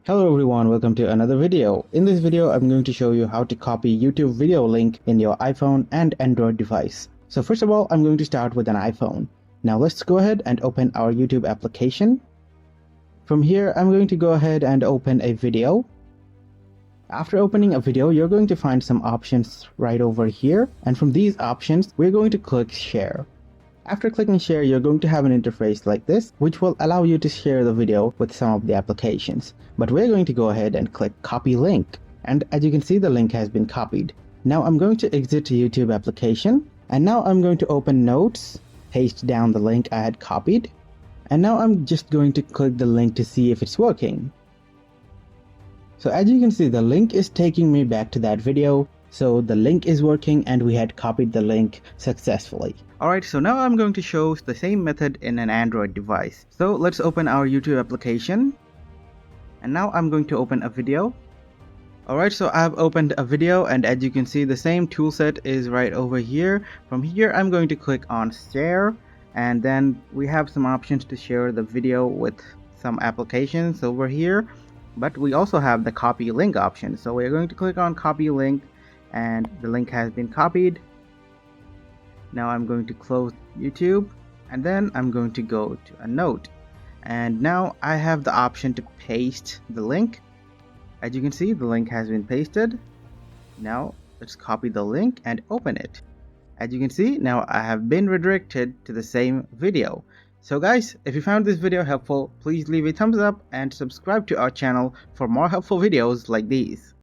Hello everyone, welcome to another video. In this video, I'm going to show you how to copy YouTube video link in your iPhone and Android device. So first of all, I'm going to start with an iPhone. Now let's go ahead and open our YouTube application. From here, I'm going to go ahead and open a video. After opening a video, you're going to find some options right over here. And from these options, we're going to click share. After clicking share, you're going to have an interface like this, which will allow you to share the video with some of the applications. But we're going to go ahead and click copy link. And as you can see, the link has been copied. Now I'm going to exit the YouTube application. And now I'm going to open Notes, paste down the link I had copied. And now I'm just going to click the link to see if it's working. So as you can see, the link is taking me back to that video. So the link is working and we had copied the link successfully. Alright, so now I'm going to show the same method in an Android device. So let's open our YouTube application. And now I'm going to open a video. Alright, so I've opened a video and as you can see, the same toolset is right over here. From here, I'm going to click on share. And then we have some options to share the video with some applications over here. But we also have the copy link option. So we're going to click on copy link. And the link has been copied. Now I'm going to close YouTube and then I'm going to go to a note, and now I have the option to paste the link. As you can see, the link has been pasted. Now let's copy the link and open it. As you can see, now I have been redirected to the same video. So guys, if you found this video helpful, please leave a thumbs up and subscribe to our channel for more helpful videos like these.